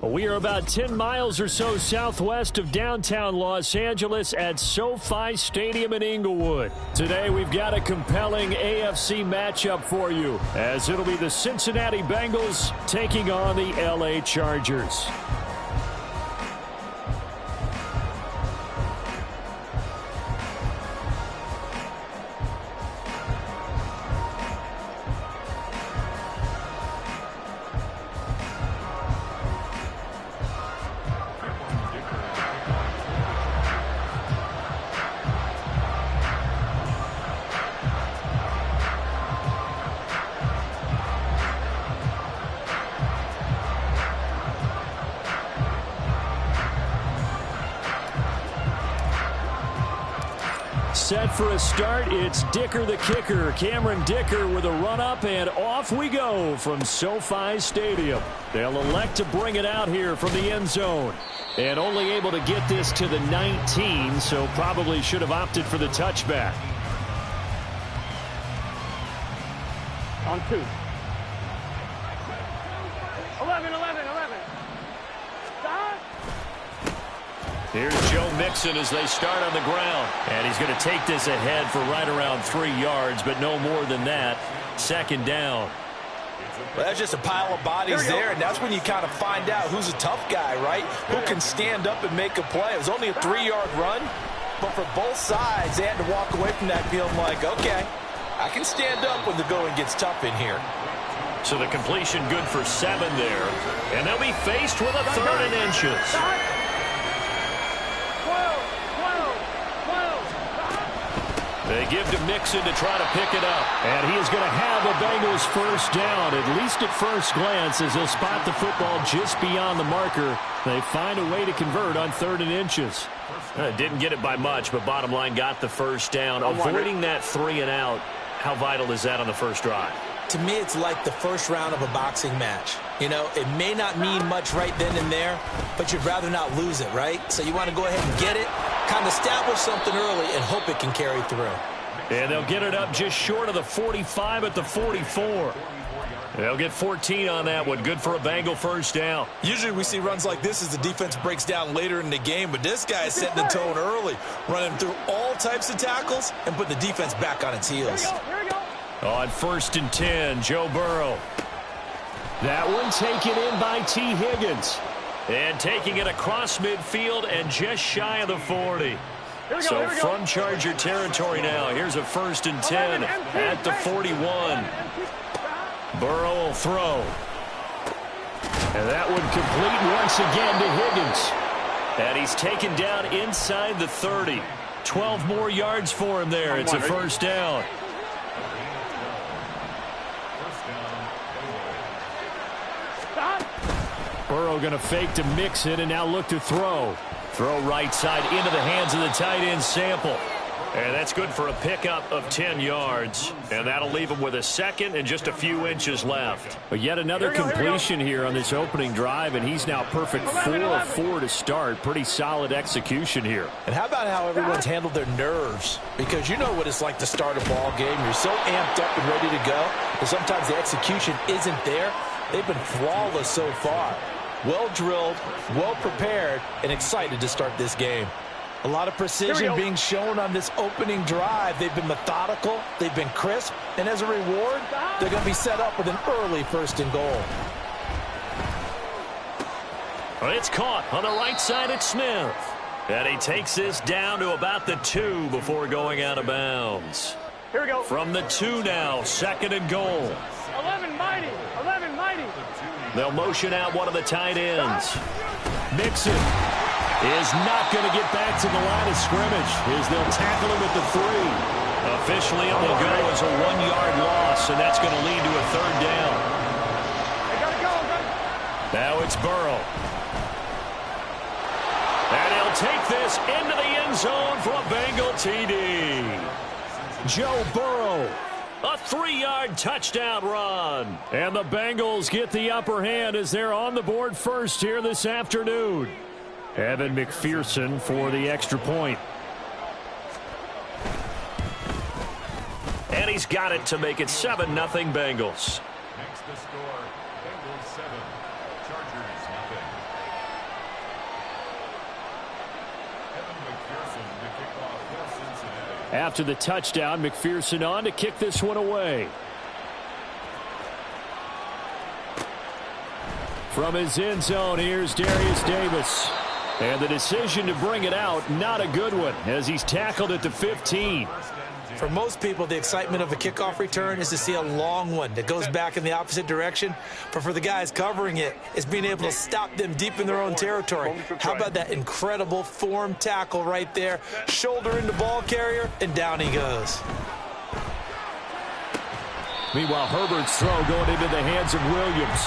We are about 10 miles or so southwest of downtown Los Angeles at SoFi Stadium in Inglewood. Today we've got a compelling AFC matchup for you, as it'll be the Cincinnati Bengals taking on the LA Chargers. Set for a start, it's Dicker the kicker. Cameron Dicker with a run-up, and off we go from SoFi Stadium. They'll elect to bring it out here from the end zone. And only able to get this to the 19, so probably should have opted for the touchback. On 2. 11. Stop. Here's Joe Mixon as they start on the ground. And he's going to take this ahead for right around 3 yards, but no more than that. Second down. Well, that's just a pile of bodies there, and that's when you kind of find out who's a tough guy, right? Who can stand up and make a play. It was only a 3-yard run, but for both sides, they had to walk away from that feeling like, okay, I can stand up when the going gets tough in here. So the completion good for 7 there. And they'll be faced with a 3rd and inches. 12. They give to Mixon to try to pick it up. And he is going to have the Bengals first down, at least at first glance, as he'll spot the football just beyond the marker. They find a way to convert on 3rd and inches. Didn't get it by much, but bottom line got the first down. Avoiding that 3 and out, how vital is that on the first drive? To me, it's like the first round of a boxing match. You know, it may not mean much right then and there, but you'd rather not lose it, right? So you want to go ahead and get it, kind of establish something early, and hope it can carry through. And they'll get it up just short of the 45 at the 44. They'll get 14 on that one. Good for a Bengal first down. Usually we see runs like this as the defense breaks down later in the game, but this guy is setting the tone early, running through all types of tackles and putting the defense back on its heels. Here we go. On 1st and 10, Joe Burrow. That one taken in by T. Higgins. And taking it across midfield and just shy of the 40. So from Charger territory now, here's a 1st and 10 at the 41. Burrow will throw. And that one complete once again to Higgins. And he's taken down inside the 30. 12 more yards for him there. It's a first down. Burrow going to fake to Mixon and now look to throw. Throw right side into the hands of the tight end Sample. And that's good for a pickup of 10 yards. And that'll leave him with a 2nd and just a few inches left. But yet another completion here on this opening drive, and he's now perfect 4 of 4 to start. Pretty solid execution here. And how about how everyone's handled their nerves? Because you know what it's like to start a ball game. You're so amped up and ready to go, and sometimes the execution isn't there. They've been flawless so far. Well drilled, well prepared, and excited to start this game. A lot of precision being shown on this opening drive. They've been methodical, they've been crisp, and as a reward, they're going to be set up with an early 1st and goal. It's caught on the right side at Smith. And he takes this down to about the 2 before going out of bounds. Here we go. From the 2 now, 2nd and goal. 11 mighty. They'll motion out one of the tight ends. Mixon is not going to get back to the line of scrimmage as they'll tackle him at the 3. Officially, it will go as a 1-yard loss, and that's going to lead to a 3rd down. Now it's Burrow. And he'll take this into the end zone for a Bengal TD. Joe Burrow. A 3-yard touchdown run. And the Bengals get the upper hand as they're on the board first here this afternoon. Evan McPherson for the extra point. And he's got it to make it 7-0 Bengals. Next to score, Bengals 7, Chargers 0. After the touchdown, McPherson on to kick this one away. From his end zone, here's Darius Davis. And the decision to bring it out, not a good one, as he's tackled at the 15. For most people, the excitement of a kickoff return is to see a long one that goes back in the opposite direction. But for the guys covering it, it's being able to stop them deep in their own territory. How about that incredible form tackle right there? Shoulder into ball carrier, and down he goes. Meanwhile, Herbert's throw going into the hands of Williams.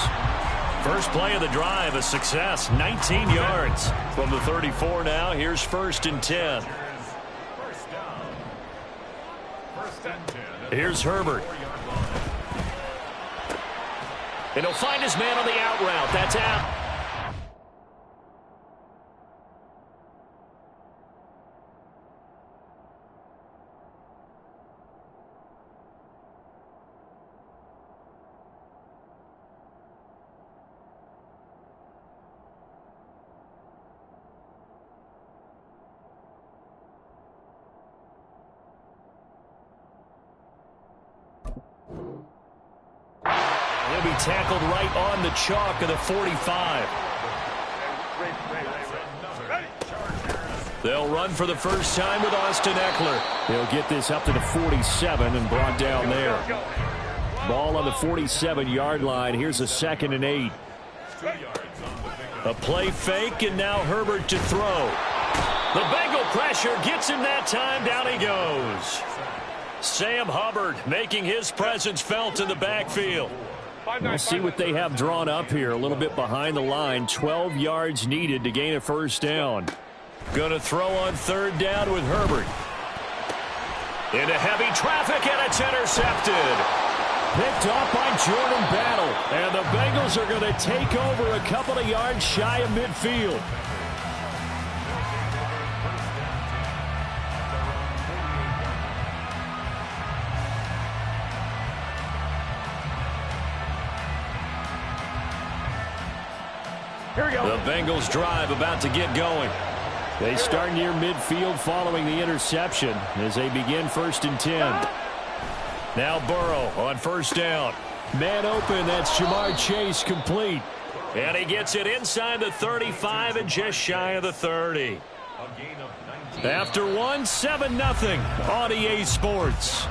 First play of the drive, a success, 19 yards. From the 34 now, here's 1st and 10. Here's Herbert. And he'll find his man on the out route. That's out. He'll be tackled right on the chalk of the 45. They'll run for the first time with Austin Eckler. He'll get this up to the 47 and brought down there. Ball on the 47-yard line. Here's a 2nd and 8. A play fake, and now Herbert to throw. The Bengal pressure gets him that time. Down he goes. Sam Hubbard making his presence felt in the backfield. We'll see what they have drawn up here. A little bit behind the line. 12 yards needed to gain a first down. Going to throw on 3rd down with Herbert. Into heavy traffic, and it's intercepted. Picked off by Jordan Battle. And the Bengals are going to take over a couple of yards shy of midfield. Here we go. The Bengals drive about to get going. They start near midfield following the interception as they begin 1st and 10. Now Burrow on 1st down. Man open, that's Jamar Chase complete. And he gets it inside the 35 and just shy of the 30. After one, 7-0 on EA Sports.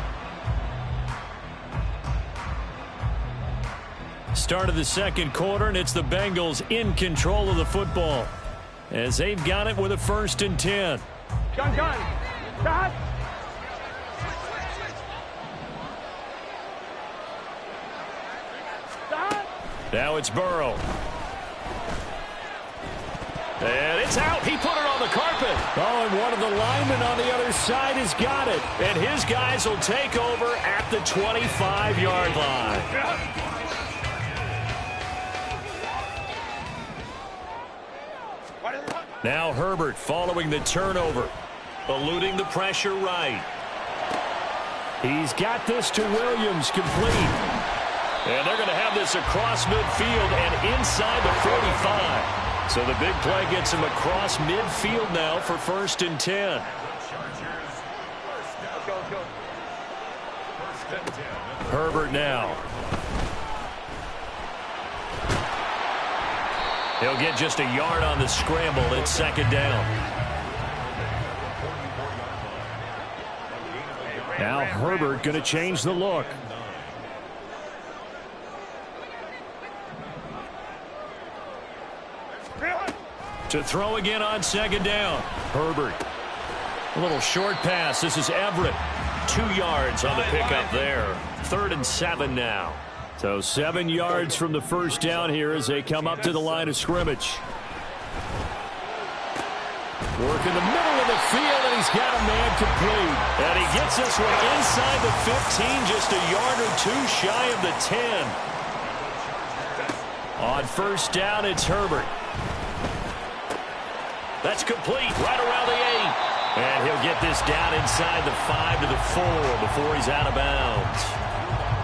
Start of the 2nd quarter, and it's the Bengals in control of the football as they've got it with a 1st and 10. Gun. Shot. Now it's Burrow. And it's out. He put it on the carpet. Oh, and one of the linemen on the other side has got it. And his guys will take over at the 25-yard line. Now Herbert following the turnover. Eluding the pressure right. He's got this to Williams complete. And they're going to have this across midfield and inside the 45. So the big play gets him across midfield now for 1st and 10. Herbert now. He'll get just a yard on the scramble. It's 2nd down. Now Herbert going to change the look. To throw again on 2nd down. Herbert. A little short pass. This is Everett. 2 yards on the pickup there. 3rd and 7 now. So 7 yards from the first down here as they come up to the line of scrimmage. Work in the middle of the field, and he's got a man complete. And he gets this one inside the 15, just a yard or 2 shy of the 10. On 1st down, it's Herbert. That's complete right around the 8. And he'll get this down inside the 5 to the 4 before he's out of bounds.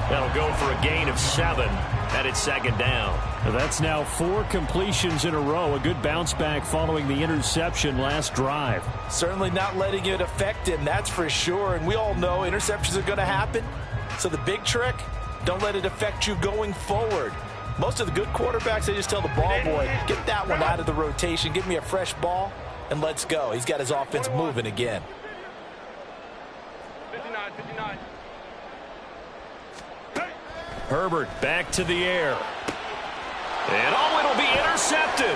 That'll go for a gain of 7. And it's second down. That's now 4 completions in a row. A good bounce back following the interception last drive. Certainly not letting it affect him, that's for sure. And we all know interceptions are going to happen. So the big trick, don't let it affect you going forward. Most of the good quarterbacks, they just tell the ball boy, get that one out of the rotation, give me a fresh ball, and let's go. He's got his offense moving again. 59. Herbert back to the air. And it'll be intercepted.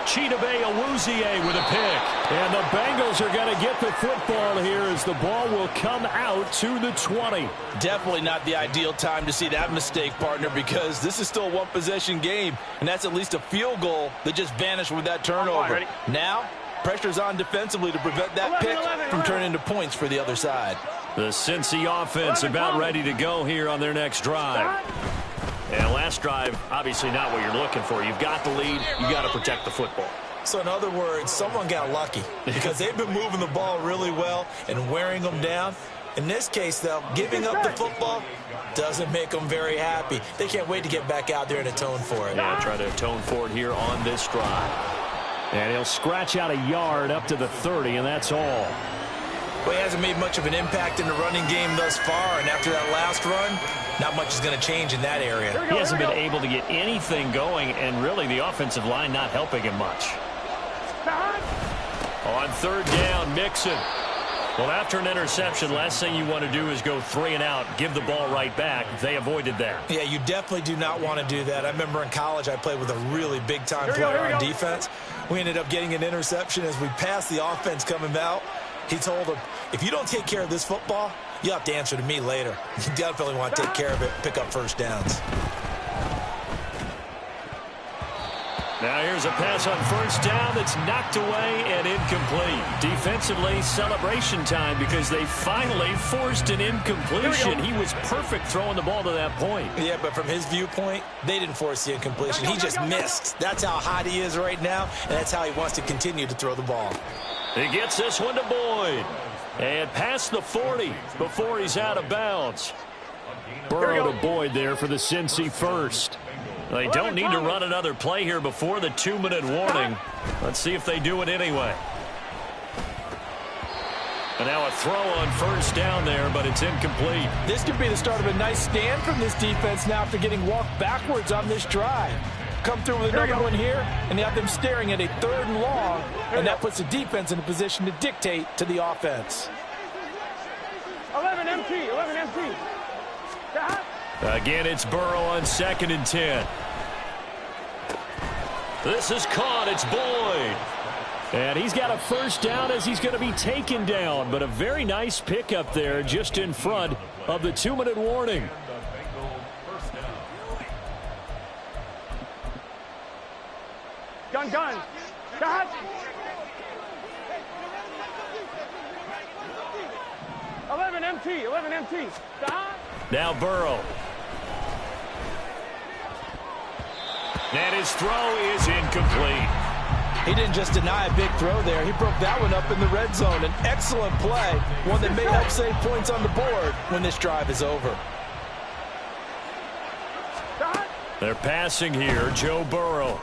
Chidobe Awuzie with a pick. And the Bengals are going to get the football here as the ball will come out to the 20. Definitely not the ideal time to see that mistake, partner, because this is still a one-possession game, and that's at least a field goal that just vanished with that turnover. Now, pressure's on defensively to prevent that pick from turning into points for the other side. The Cincy offense about ready to go here on their next drive. And last drive, obviously not what you're looking for. You've got the lead. You've got to protect the football. So in other words, someone got lucky because they've been moving the ball really well and wearing them down. In this case, though, giving up the football doesn't make them very happy. They can't wait to get back out there and atone for it. Yeah, try to atone for it here on this drive. And he'll scratch out a yard up to the 30, and that's all. Well, he hasn't made much of an impact in the running game thus far, and after that last run, not much is going to change in that area. He hasn't been able to get anything going, and really the offensive line not helping him much. On third down, Mixon. Well, after an interception, last thing you want to do is go 3 and out, give the ball right back. They avoided that. Yeah, you definitely do not want to do that. I remember in college I played with a really big-time player on defense. We ended up getting an interception as we passed the offense coming out. He told him, if you don't take care of this football, you'll have to answer to me later. You definitely want to take care of it, pick up first downs. Now here's a pass on first down that's knocked away and incomplete. Defensively, celebration time because they finally forced an incompletion. He was perfect throwing the ball to that point. Yeah, but from his viewpoint, they didn't force the incompletion. He just missed. That's how hot he is right now, and that's how he wants to continue to throw the ball. He gets this one to Boyd. And past the 40 before he's out of bounds. Burrow to Boyd there for the Cincy first. They don't need to run another play here before the 2-minute warning. Let's see if they do it anyway. And now a throw on first down there, but it's incomplete. This could be the start of a nice stand from this defense now after getting walked backwards on this drive. Come through with another one here, and you have them staring at a 3rd and long, and that puts the defense in a position to dictate to the offense. 11 empty. Again, it's Burrow on 2nd and 10. This is caught. It's Boyd. And he's got a first down as he's going to be taken down, but a very nice pickup there just in front of the 2-minute warning. Gun. 11 empty. Now Burrow. And his throw is incomplete. He didn't just deny a big throw there. He broke that one up in the red zone. An excellent play, one that may help save points on the board when this drive is over. They're passing here. Joe Burrow.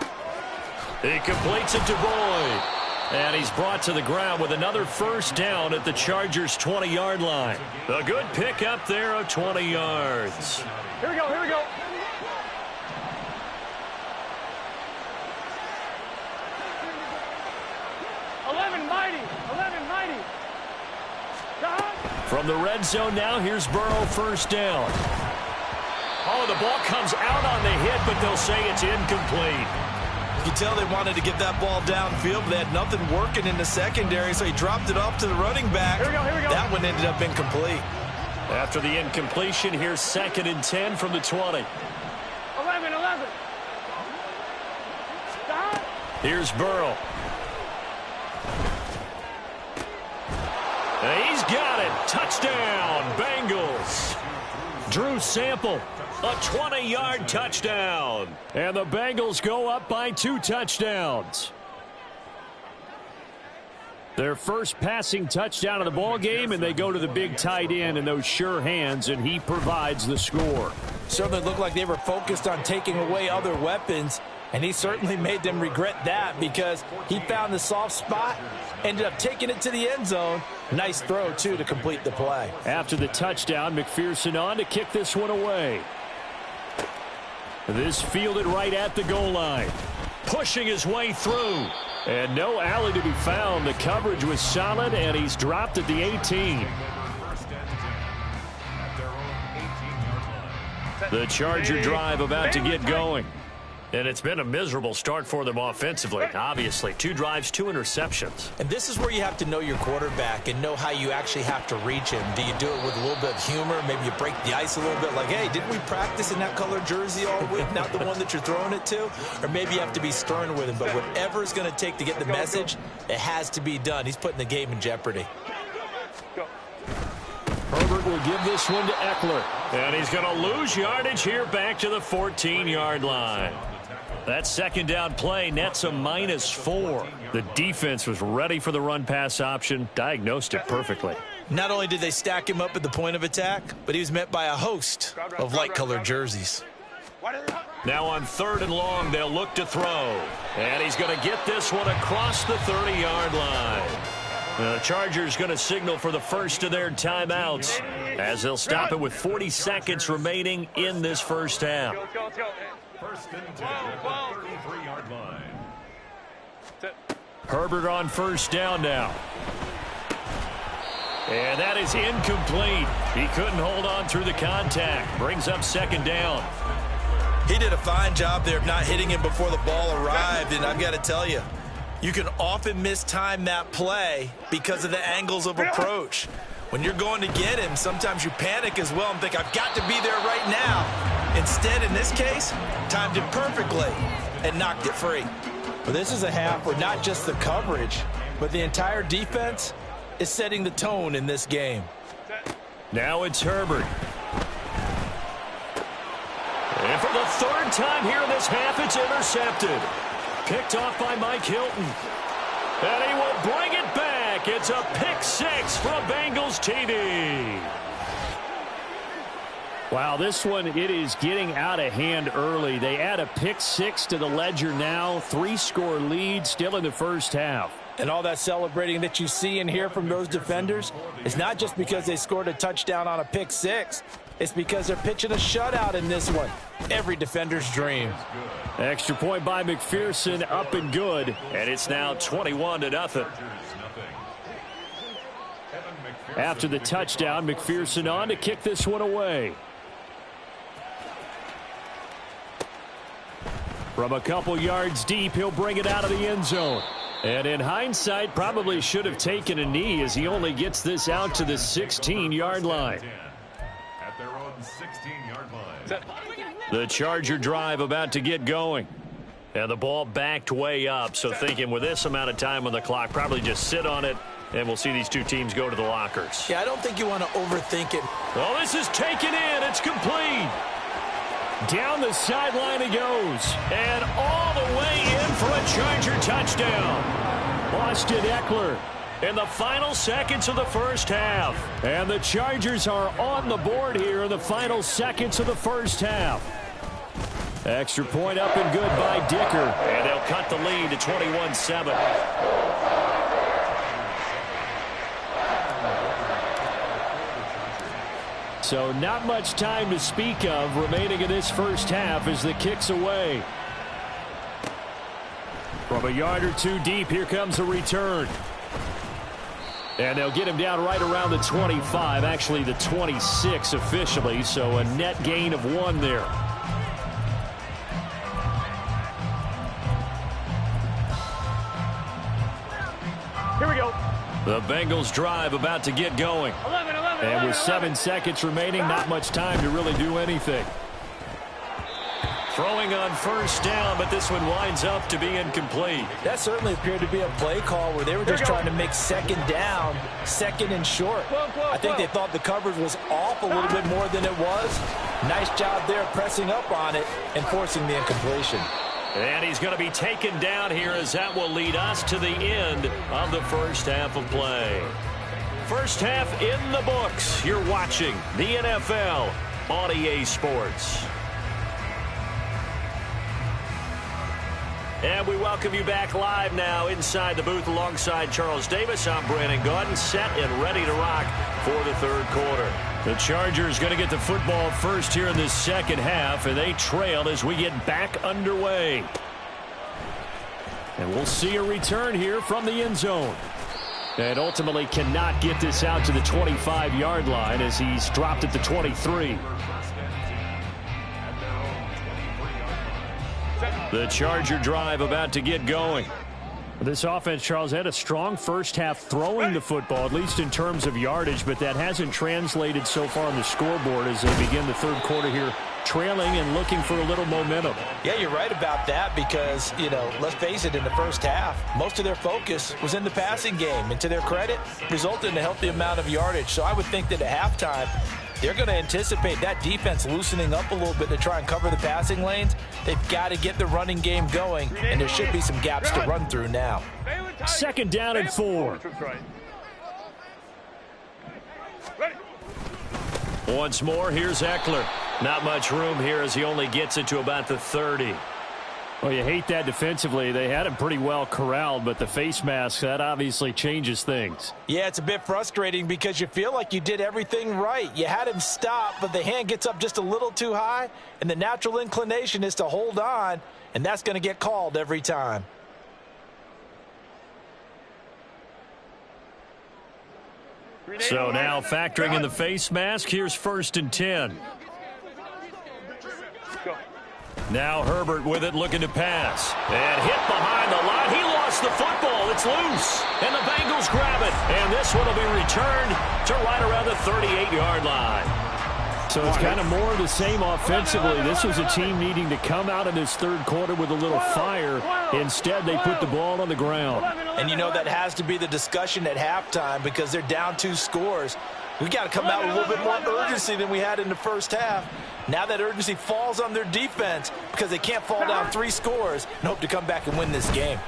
He completes it to Boyd. And he's brought to the ground with another first down at the Chargers' 20-yard line. A good pickup there of 20 yards. Here we go. From the red zone now, here's Burrow first down. Oh, the ball comes out on the hit, but they'll say it's incomplete. You can tell they wanted to get that ball downfield, but they had nothing working in the secondary, so he dropped it off to the running back. Here we go. That one ended up incomplete. After the incompletion, here's 2nd and 10 from the 20. 11. Here's Burrow. He's got it. Touchdown, Bengals. Drew Sample, a 20-yard touchdown. And the Bengals go up by 2 touchdowns. Their first passing touchdown of the ball game, and they go to the big tight end in those sure hands, and he provides the score. Certainly looked like they were focused on taking away other weapons, and he certainly made them regret that because he found the soft spot, ended up taking it to the end zone. Nice throw, too, to complete the play. After the touchdown, McPherson on to kick this one away. This fielded right at the goal line. Pushing his way through. And no alley to be found. The coverage was solid, and he's dropped at the 18. The Charger drive about to get going. And it's been a miserable start for them offensively, obviously. 2 drives, 2 interceptions. And this is where you have to know your quarterback and know how you actually have to reach him. Do you do it with a little bit of humor? Maybe you break the ice a little bit like, hey, didn't we practice in that color jersey all week, not the one that you're throwing it to? Or maybe you have to be stern with him. But whatever it's going to take to get the message, it has to be done. He's putting the game in jeopardy. Herbert will give this one to Eckler. And he's going to lose yardage here back to the 14-yard line. That second down play nets a -4. The defense was ready for the run-pass option, diagnosed it perfectly. Not only did they stack him up at the point of attack, but he was met by a host of light-colored jerseys. Now on 3rd and long, they'll look to throw. And he's going to get this one across the 30-yard line. The Chargers going to signal for the first of their timeouts as they'll stop it with 40 seconds remaining in this first half. First and 10 at the 33-yard line. Herbert on first down now. And that is incomplete. He couldn't hold on through the contact. Brings up second down. He did a fine job there of not hitting him before the ball arrived, and I've got to tell you, you can often mistime that play because of the angles of approach. When you're going to get him, sometimes you panic as well and think, I've got to be there right now. Instead, in this case, timed it perfectly and knocked it free. Well, this is a half where not just the coverage, but the entire defense is setting the tone in this game. Now it's Herbert. And for the 3rd time here in this half, it's intercepted. Picked off by Mike Hilton. And he will bring it back. It's a pick 6 from Bengals TD. Wow, this one, it is getting out of hand early. They add a pick 6 to the ledger now. 3-score lead still in the first half. And all that celebrating that you see and hear from those defenders is not just because they scored a touchdown on a pick 6. It's because they're pitching a shutout in this one. Every defender's dream. Extra point by McPherson, up and good. And it's now 21-0. After the touchdown, McPherson on to kick this one away. From a couple yards deep, he'll bring it out of the end zone. And in hindsight, probably should have taken a knee as he only gets this out to the 16-yard line. At their own 16-yard line. The Charger drive about to get going. And the ball backed way up, so thinking with this amount of time on the clock, probably just sit on it, and we'll see these two teams go to the lockers. Yeah, I don't think you want to overthink it. Well, this is taken in. It's complete. Down the sideline he goes. And all the way in for a Charger touchdown. Austin Eckler in the final seconds of the first half. And the Chargers are on the board here in the final seconds of the first half. Extra point up and good by Dicker. And they'll cut the lead to 21-7. So not much time to speak of remaining in this first half as the kick's away. From a yard or two deep, here comes a return. And they'll get him down right around the 25, actually the 26 officially, so a net gain of 1 there. Here we go. The Bengals drive about to get going. 11. And with 7 seconds remaining, not much time to really do anything. Throwing on first down, but this one winds up to be incomplete. That certainly appeared to be a play call where they were just trying to make second down, second and short. I think they thought the coverage was off a little bit more than it was. Nice job there pressing up on it and forcing the incompletion. And he's going to be taken down here as that will lead us to the end of the first half of play. First half in the books. You're watching the NFL on EA Sports. And we welcome you back live now inside the booth alongside Charles Davis. I'm Brandon Gaudin, set and ready to rock for the third quarter. The Chargers going to get the football first here in this second half, and they trail as we get back underway. And we'll see a return here from the end zone. And ultimately cannot get this out to the 25-yard line as he's dropped at the 23. The Charger drive about to get going. This offense, Charles, had a strong first half throwing the football, at least in terms of yardage, but that hasn't translated so far on the scoreboard as they begin the third quarter here, trailing and looking for a little momentum. Yeah, you're right about that because, let's face it, in the first half, most of their focus was in the passing game. And to their credit, resulted in a healthy amount of yardage. So I would think that at halftime, they're going to anticipate that defense loosening up a little bit to try and cover the passing lanes. They've got to get the running game going, and there should be some gaps to run through now. Second down and 4. Once more, here's Eckler. Not much room here as he only gets it to about the 30. Well, you hate that defensively. They had him pretty well corralled, but the face mask, that obviously changes things. Yeah, it's a bit frustrating because you feel like you did everything right. You had him stop, but the hand gets up just a little too high, and the natural inclination is to hold on, and that's going to get called every time. So now factoring in the face mask, here's 1st and 10. Now Herbert with it, looking to pass. And hit behind the line. He lost the football. It's loose. And the Bengals grab it. And this one will be returned to right around the 38-yard line. So it's kind of more of the same offensively. This was a team needing to come out in this third quarter with a little fire. Instead, they put the ball on the ground. And that has to be the discussion at halftime because they're down 2 scores. We got to come out with a little bit more urgency than we had in the first half. Now that urgency falls on their defense because they can't fall down 3 scores and hope to come back and win this game.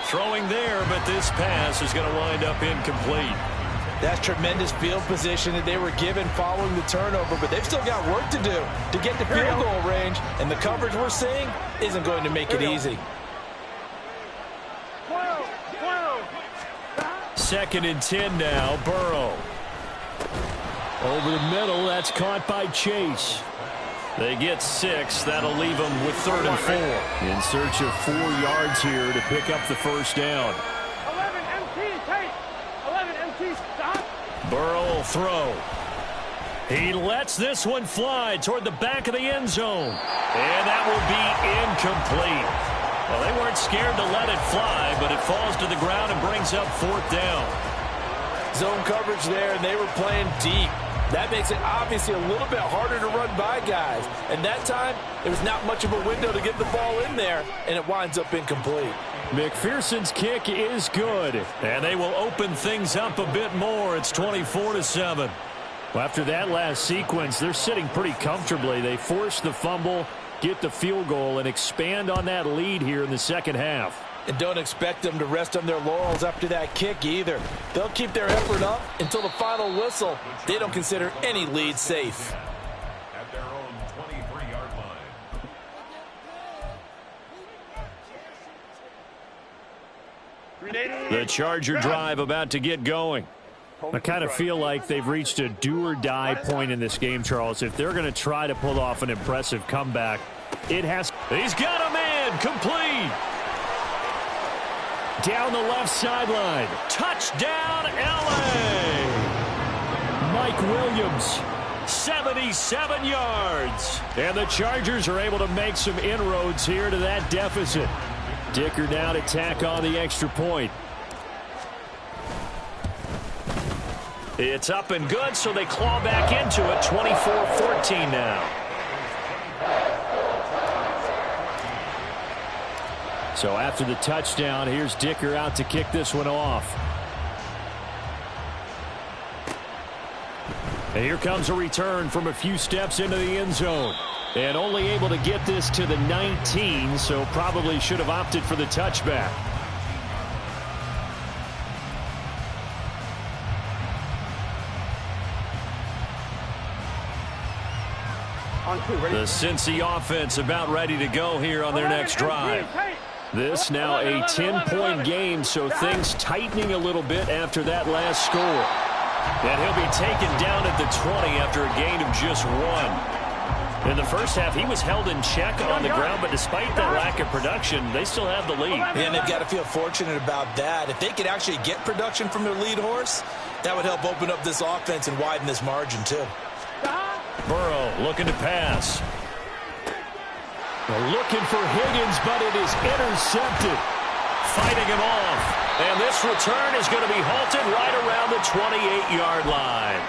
Throwing there, but this pass is going to wind up incomplete. That's tremendous field position that they were given following the turnover, but they've still got work to do to get the field goal range, and the coverage we're seeing isn't going to make it easy. 2nd and 10 now, Burrow. Over the middle, that's caught by Chase. They get 6. That'll leave them with 3rd and 4. In search of 4 yards here to pick up the first down. 11 MT, Tate. 11 MT, stop. Burrow will throw. He lets this one fly toward the back of the end zone. And that will be incomplete. Well, they weren't scared to let it fly, but it falls to the ground and brings up 4th down. Zone coverage there, and they were playing deep. That makes it obviously a little bit harder to run by guys. And that time, there was not much of a window to get the ball in there, and it winds up incomplete. McPherson's kick is good. And they will open things up a bit more. It's 24-7. Well, after that last sequence, they're sitting pretty comfortably. They force the fumble, get the field goal, and expand on that lead here in the second half. And don't expect them to rest on their laurels after that kick either. They'll keep their effort up until the final whistle. They don't consider any lead safe. At their own 23-yard line. The Charger drive about to get going. I kind of feel like they've reached a do-or-die point in this game, Charles. If they're going to try to pull off an impressive comeback, it has... He's got a man, complete. Down the left sideline. Touchdown, L.A. Mike Williams. 77 yards. And the Chargers are able to make some inroads here to that deficit. Dicker now to tack on the extra point. It's up and good, so they claw back into it. 24-14 now. So after the touchdown, here's Dicker out to kick this one off. And here comes a return from a few steps into the end zone. And only able to get this to the 19, so probably should have opted for the touchback. The Cincy offense about ready to go here on their next drive. This now a 10-point game, so things tightening a little bit after that last score. And he'll be taken down at the 20 after a gain of just 1. In the first half, he was held in check on the ground, but despite that lack of production, they still have the lead. And they've got to feel fortunate about that. If they could actually get production from their lead horse, that would help open up this offense and widen this margin, too. Burrow looking to pass. Looking for Higgins, but it is intercepted. Fighting him off. And this return is going to be halted right around the 28-yard line.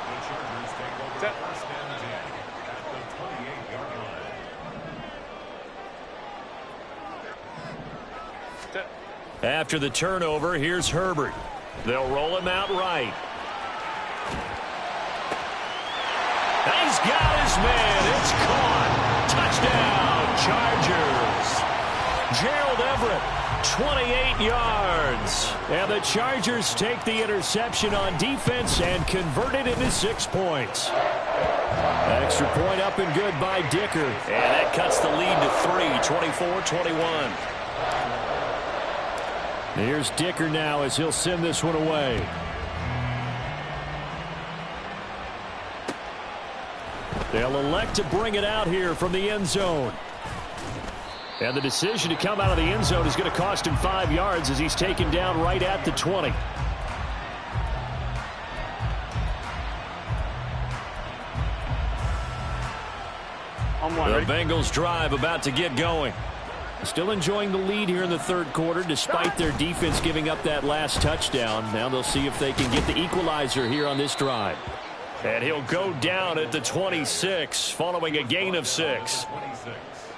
The Chargers take over first and 10 at the 28-yard line. After the turnover, here's Herbert. They'll roll him out right. He's got his man. It's caught. Touchdown, Chargers. Gerald Everett, 28 yards. And the Chargers take the interception on defense and convert it into 6 points. Extra point up and good by Dicker. And that cuts the lead to 3, 24-21. Here's Dicker now as he'll send this one away. They'll elect to bring it out here from the end zone. And the decision to come out of the end zone is going to cost him 5 yards as he's taken down right at the 20. The Bengals drive about to get going. Still enjoying the lead here in the third quarter despite their defense giving up that last touchdown. Now they'll see if they can get the equalizer here on this drive. And he'll go down at the 26 following a gain of 6.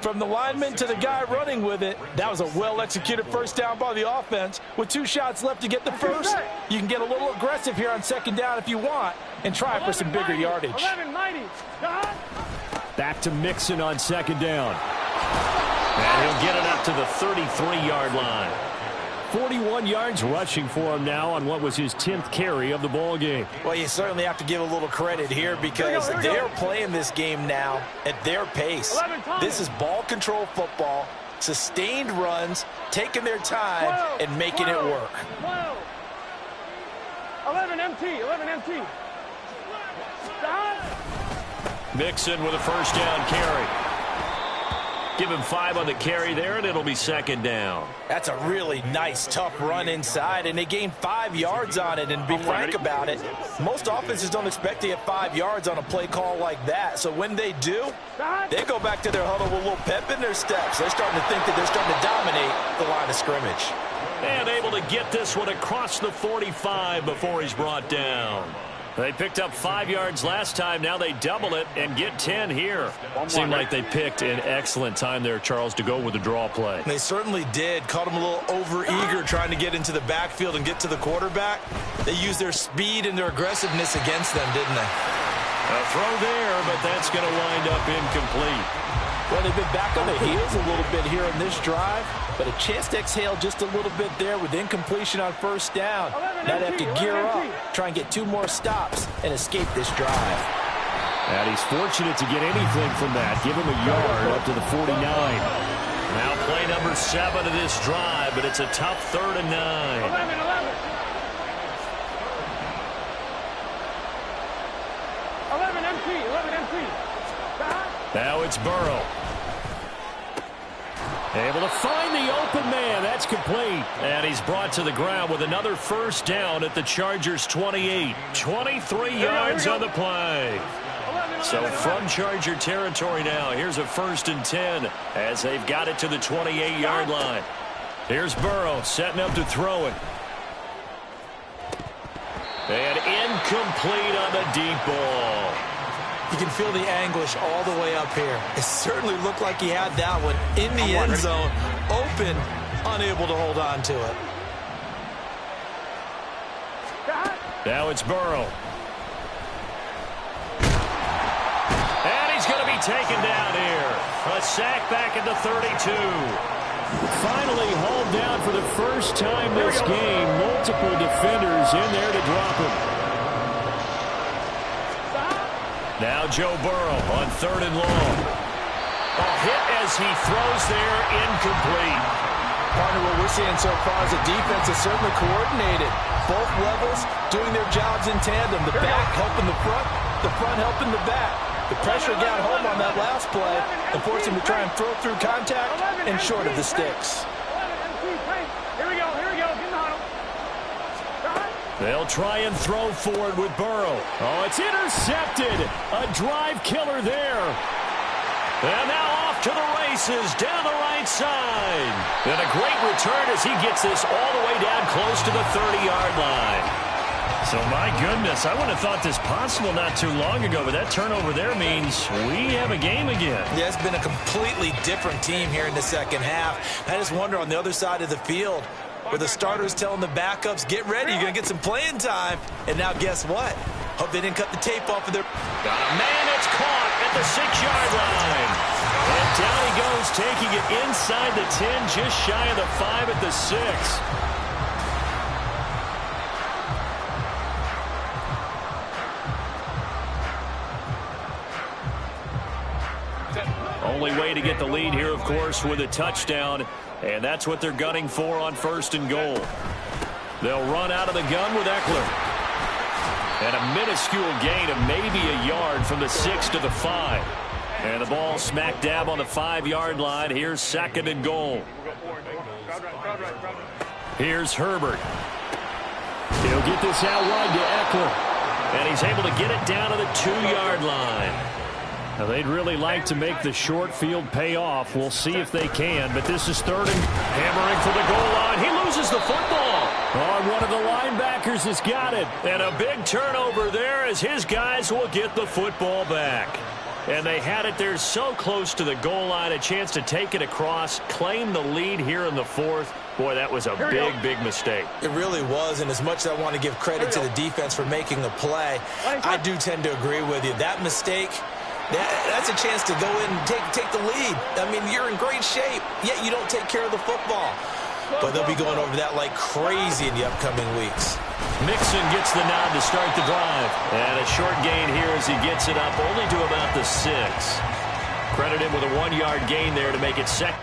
From the lineman to the guy running with it, that was a well-executed first down by the offense. With 2 shots left to get the first, you can get a little aggressive here on second down if you want and try for some bigger yardage. Back to Mixon on second down. And he'll get it up to the 33-yard line. 41 yards rushing for him now on what was his 10th carry of the ball game. Well, you certainly have to give a little credit here because they're playing this game now at their pace. This is ball control football, sustained runs, taking their time and making it work. 11 MT. Mixon with a first down carry. Give him 5 on the carry there, and it'll be second down. That's a really nice, tough run inside, and they gained 5 yards on it. And to be frank about it, most offenses don't expect to get 5 yards on a play call like that. So when they do, they go back to their huddle with a little pep in their steps. They're starting to think that they're starting to dominate the line of scrimmage. And able to get this one across the 45 before he's brought down. They picked up 5 yards last time. Now they double it and get 10 here. Seemed like they picked an excellent time there, Charles, to go with the draw play. They certainly did. Caught them a little over-eager trying to get into the backfield and get to the quarterback. They used their speed and their aggressiveness against them, didn't they? A throw there, but that's going to wind up incomplete. Well, they've been back on their heels a little bit here on this drive, but a chance to exhale just a little bit there with incompletion on first down. Now they have to gear up, try and get 2 more stops, and escape this drive. And he's fortunate to get anything from that. Give him a yard up to the 49. Now play number 7 of this drive, but it's a tough 3rd and 9. 11. Now it's Burrow. Able to find the open man. That's complete. And he's brought to the ground with another first down at the Chargers' 28. 23 yards on the play. So from Charger territory now, here's a 1st and 10 as they've got it to the 28-yard line. Here's Burrow setting up to throw it. And incomplete on the deep ball. You can feel the anguish all the way up here. It certainly looked like he had that one in the end zone, open, unable to hold on to it. Now it's Burrow. And he's going to be taken down here. A sack back at the 32. Finally hauled down for the first time this game. Multiple defenders in there to drop him. Now Joe Burrow on 3rd and long. A hit as he throws there, incomplete. Partner, what we're seeing so far is the defense is certainly coordinated. Both levels doing their jobs in tandem. The back helping the front helping the back. The pressure got home on that last play and forced him to try and throw through contact and short of the sticks. Here we go, get in the huddle. They'll try and throw forward with Burrow. Oh, it's intercepted. A drive killer there. And now off to the races down the right side. And a great return as he gets this all the way down close to the 30-yard line. So, my goodness, I wouldn't have thought this possible not too long ago, but that turnover there means we have a game again. Yeah, it's been a completely different team here in the second half. I just wonder on the other side of the field where the starters telling the backups, get ready, you're going to get some playing time. And now guess what? Hope they didn't cut the tape off of their... Got a man that's caught at the 6-yard line. And down he goes, taking it inside the 10, just shy of the 5 at the 6. Only way to get the lead here, of course, with a touchdown. And that's what they're gunning for on 1st and goal. They'll run out of the gun with Eckler. And a minuscule gain of maybe a yard from the 6 to the 5. And the ball smack dab on the 5-yard line. Here's 2nd and goal. Here's Herbert. He'll get this out wide to Eckler. And he's able to get it down to the 2-yard line. Now, they'd really like to make the short field pay off. We'll see if they can, but this is 3rd and hammering for the goal line. He loses the football. Oh, one of the linebackers has got it. And a big turnover there as his guys will get the football back. And they had it there so close to the goal line, a chance to take it across, claim the lead here in the 4th. Boy, that was a big mistake. It really was, and as much as I want to give credit to the defense for making a play, I do tend to agree with you. That mistake... That's a chance to go in and take the lead. I mean, you're in great shape, yet you don't take care of the football. But they'll be going over that like crazy in the upcoming weeks. Mixon gets the nod to start the drive. And a short gain here as he gets it up only to about the 6. Credit him with a 1-yard gain there to make it 2nd.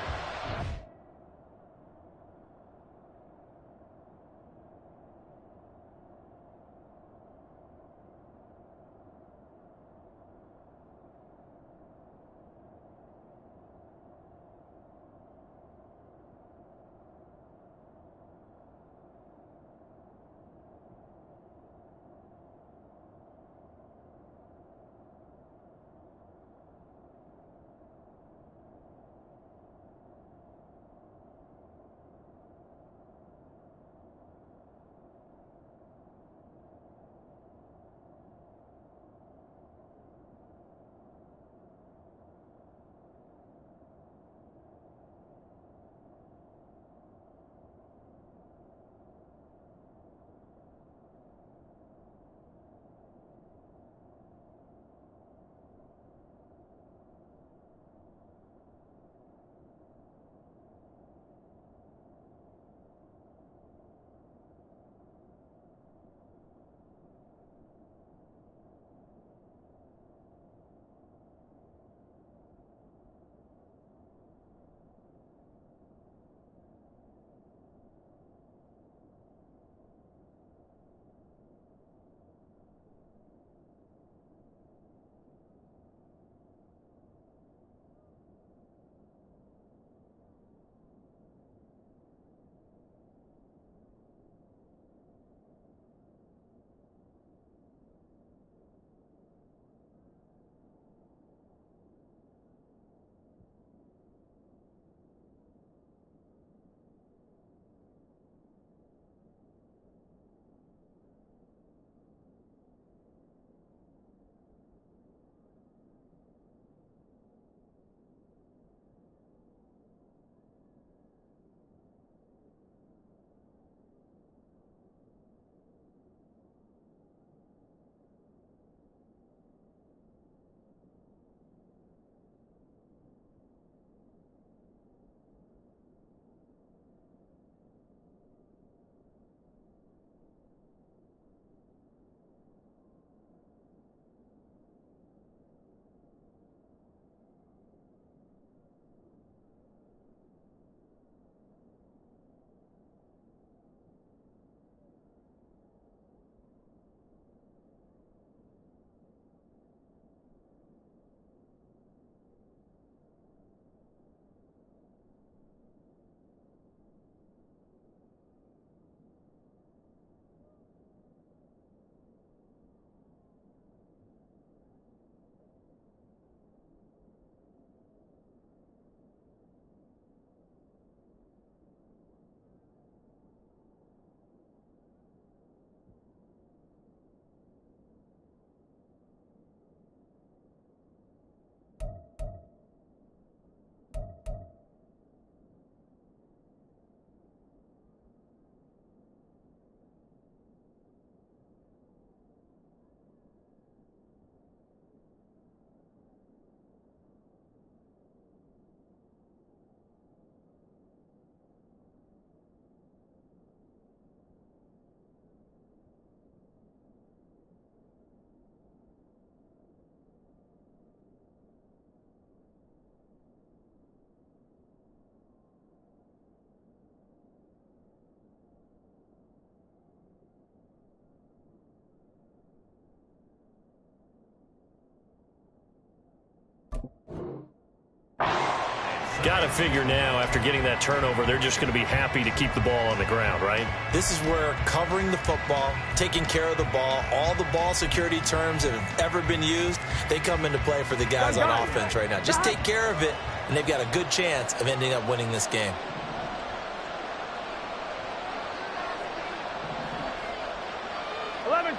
Got to figure now, after getting that turnover, they're just going to be happy to keep the ball on the ground, right? This is where covering the football, taking care of the ball, all the ball security terms that have ever been used, they come into play for the guys on offense right now. Just take care of it, and they've got a good chance of ending up winning this game.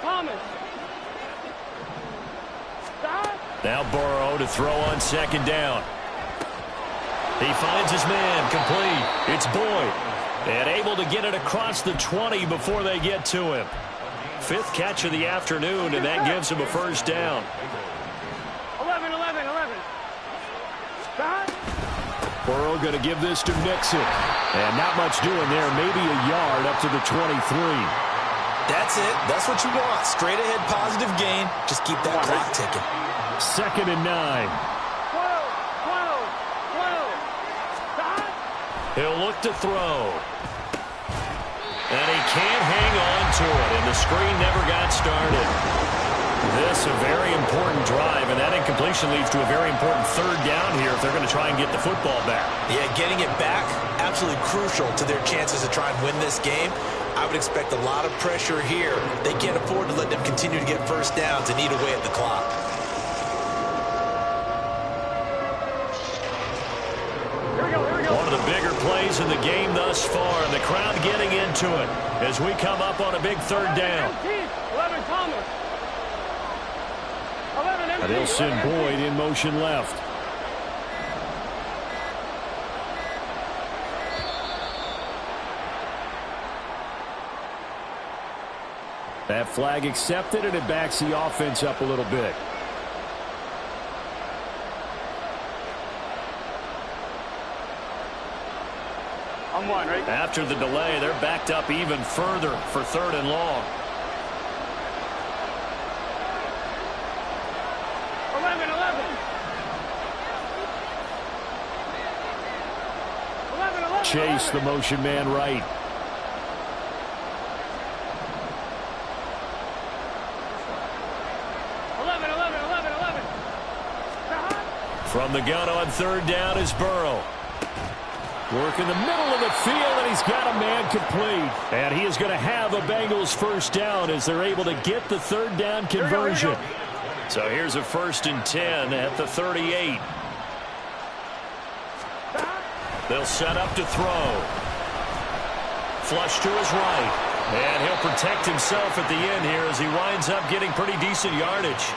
Thomas. Now Burrow to throw on second down. He finds his man, complete. It's Boyd. And able to get it across the 20 before they get to him. 5th catch of the afternoon, and that gives him a first down. 11. Burrow going to give this to Mixon. And not much doing there. Maybe a yard up to the 23. That's it. That's what you want. Straight ahead positive gain. Just keep that clock ticking. 2nd and 9. 12. He'll look to throw. And he can't hang on to it, and the screen never got started. This a very important drive, and that incompletion leads to a very important 3rd down here if they're going to try and get the football back. Yeah, getting it back, absolutely crucial to their chances to try and win this game. I would expect a lot of pressure here. They can't afford to let them continue to get first downs and eat away at the clock. One of the bigger plays in the game thus far, and the crowd getting into it as we come up on a big 3rd down. 11 Thomas. 11 And they'll send Boyd in motion left. That flag accepted, and it backs the offense up a little bit. On 1, right? After the delay, they're backed up even further for 3rd and long. 11. Chase, the motion man, right. From the gun on 3rd down is Burrow. Work in the middle of the field, and he's got a man complete. And he is going to have a Bengals first down as they're able to get the 3rd down conversion. So here's a 1st and 10 at the 38. They'll set up to throw. Flush to his right. And he'll protect himself at the end here as he winds up getting pretty decent yardage.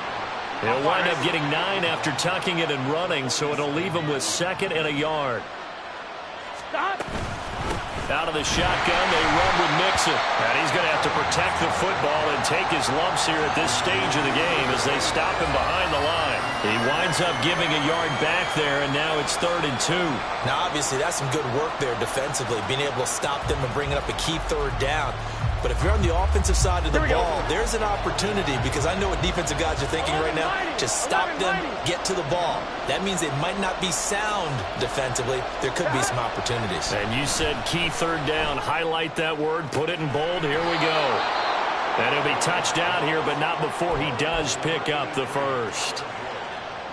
He'll wind up getting 9 after tucking it and running, so it'll leave him with 2nd and a yard. Out of the shotgun, they run with Mixon. And he's going to have to protect the football and take his lumps here at this stage of the game as they stop him behind the line. He winds up giving a yard back there, and now it's 3rd and 2. Now, obviously, that's some good work there defensively, being able to stop them and bringing up a key 3rd down. But if you're on the offensive side of the ball, there's an opportunity, because I know what defensive guys are thinking right now. Just stop them, get to the ball. That means they might not be sound defensively. There could be some opportunities. And you said key 3rd down. Highlight that word. Put it in bold. Here we go. And he'll be touched out here, but not before he does pick up the first.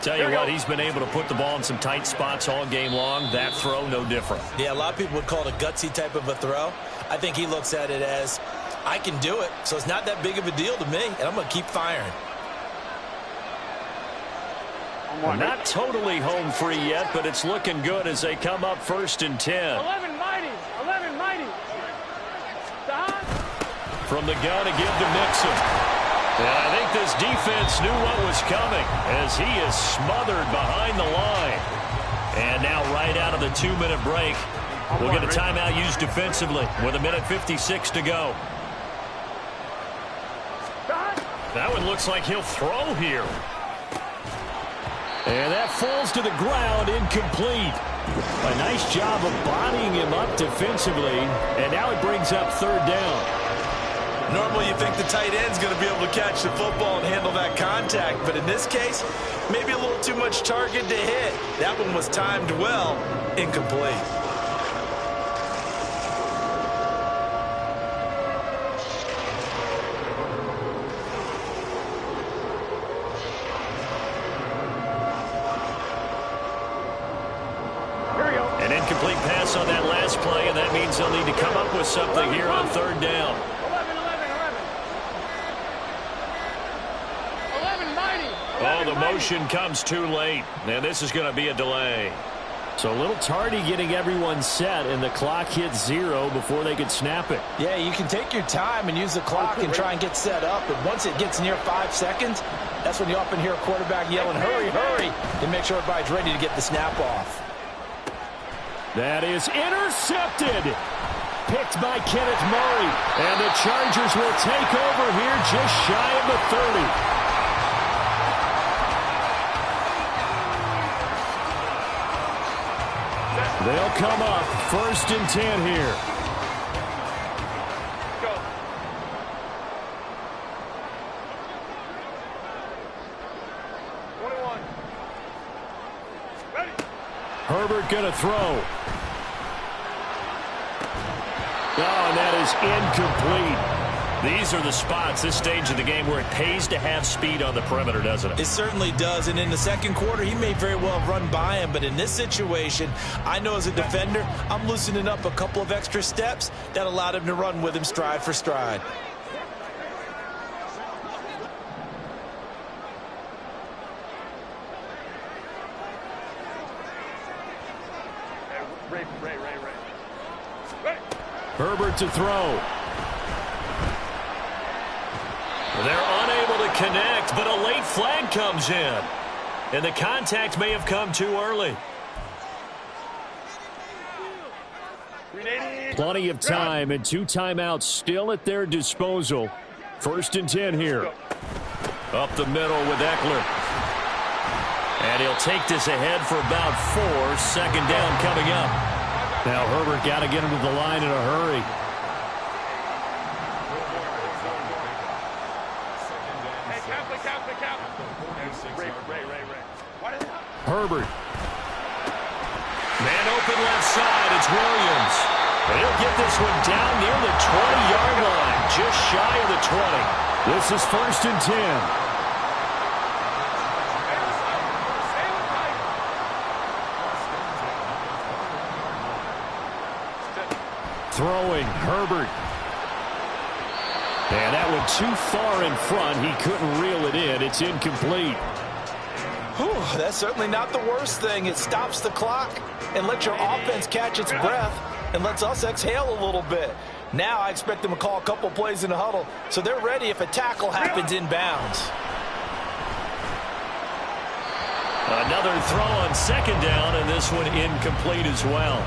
Tell you what, he's been able to put the ball in some tight spots all game long. That throw, no different. Yeah, a lot of people would call it a gutsy type of a throw. I think he looks at it as, I can do it, so it's not that big of a deal to me, and I'm going to keep firing. Not totally home free yet, but it's looking good as they come up 1st and 10. 11 mighty. From the gun to give to Mixon. And I think this defense knew what was coming as he is smothered behind the line. And now right out of the 2-minute break, we'll get a timeout used defensively with 1:56 to go. That one looks like he'll throw here. And that falls to the ground, incomplete. A nice job of bodying him up defensively, and now it brings up 3rd down. Normally you think the tight end's going to be able to catch the football and handle that contact, but in this case, maybe a little too much target to hit. That one was timed well, incomplete. Here we go. incomplete pass on that last play, and that means they'll need to come up with something here on third down. 11-90. Oh, the motion comes too late, and this is going to be a delay. So a little tardy getting everyone set, and the clock hits 0 before they could snap it. Yeah, you can take your time and use the clock and try and get set up, but once it gets near 5 seconds, that's when you often hear a quarterback yelling, hurry, hurry, to make sure everybody's ready to get the snap off. That is intercepted. Picked by Kenneth Murray, and the Chargers will take over here just shy of the 30. They'll come up 1st and 10 here. Go. Ready. Herbert going to throw. Oh, and that is incomplete. These are the spots, this stage of the game, where it pays to have speed on the perimeter, doesn't it? It certainly does, and in the second quarter, he may very well have run by him, but in this situation, I know as a defender, I'm loosening up a couple of extra steps that allowed him to run with him stride for stride. Ray. Herbert to throw. They're unable to connect, but a late flag comes in. And the contact may have come too early. Plenty of time and 2 timeouts still at their disposal. 1st and 10 here. Up the middle with Eckler. And he'll take this ahead for about 4. 2nd down coming up. Now Herbert got to get him to the line in a hurry. Herbert. Man open left side. It's Williams. And he'll get this one down near the 20-yard line. Just shy of the 20. This is 1st and 10. Throwing, Herbert. And that one too far in front. He couldn't reel it in. It's incomplete. Whew, that's certainly not the worst thing. It stops the clock and lets your offense catch its breath and lets us exhale a little bit. Now I expect them to call a couple plays in the huddle so they're ready if a tackle happens inbounds. Another throw on 2nd down, and this one incomplete as well.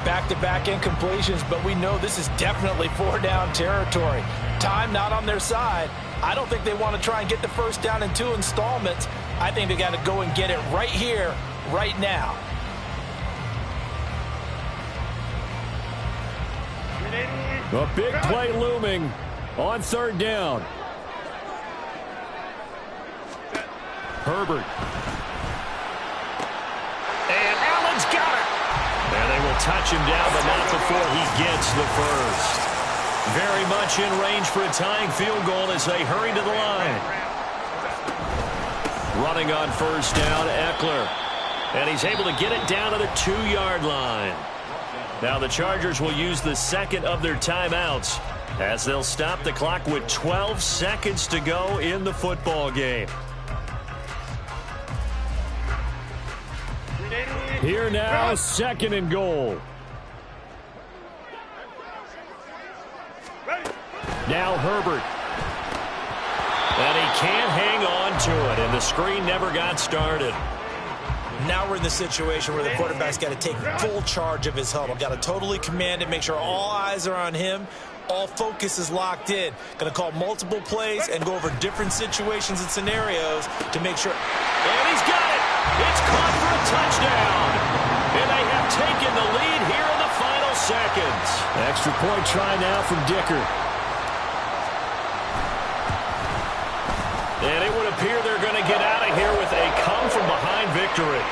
Back-to-back incompletions, but we know this is definitely 4-down territory. Time not on their side. I don't think they want to try and get the 1st down in 2 installments. I think they got to go and get it right here, right now. A big play looming on 3rd down. Herbert. And Allen's got it. And they will touch him down, but not before he gets the 1st. Very much in range for a tying field goal as they hurry to the line. Running on 1st down, Eckler. And he's able to get it down to the 2-yard line. Now the Chargers will use the 2nd of their timeouts as they'll stop the clock with 12 seconds to go in the football game. Here now, 2nd and goal. Now Herbert. And he can't hang on to it, and the screen never got started. Now we're in the situation where the quarterback's got to take full charge of his huddle. Got to totally command it, make sure all eyes are on him. All focus is locked in. Going to call multiple plays and go over different situations and scenarios to make sure. And he's got it. It's caught for a touchdown. And they have taken the lead here in the final seconds. Extra point try now from Dicker. And it would appear they're going to get out of here with a come-from-behind victory.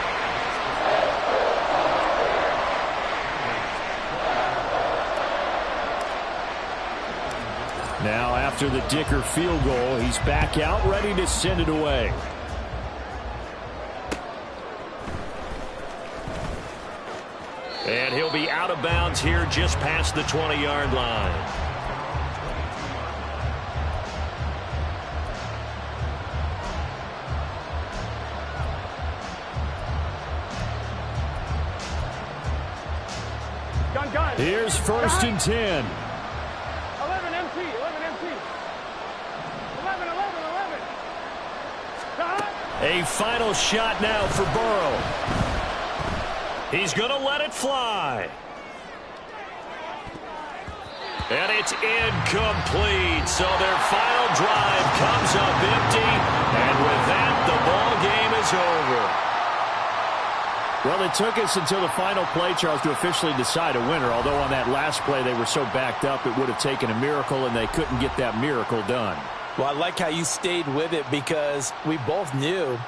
Now after the Dicker field goal, he's back out ready to send it away. And he'll be out of bounds here just past the 20-yard line. Here's 1st and 10. 11 MT, 11 MT. 11, 11, 11. A final shot now for Burrow. He's going to let it fly. And it's incomplete. So their final drive comes up empty. And with that, the ball game is over. Well, it took us until the final play, Charles, to officially decide a winner. Although on that last play they were so backed up, it would have taken a miracle, and they couldn't get that miracle done. Well, I like how you stayed with it because we both knew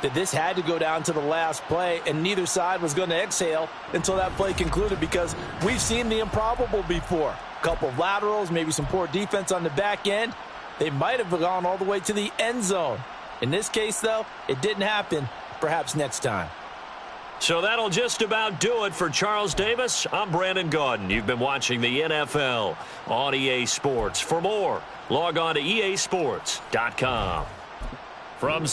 that this had to go down to the last play, and neither side was going to exhale until that play concluded because we've seen the improbable before. A couple of laterals, maybe some poor defense on the back end. They might have gone all the way to the end zone. In this case, though, it didn't happen. Perhaps next time. So that'll just about do it for Charles Davis. I'm Brandon Gaudin. You've been watching the NFL on EA Sports. For more, log on to easports.com. From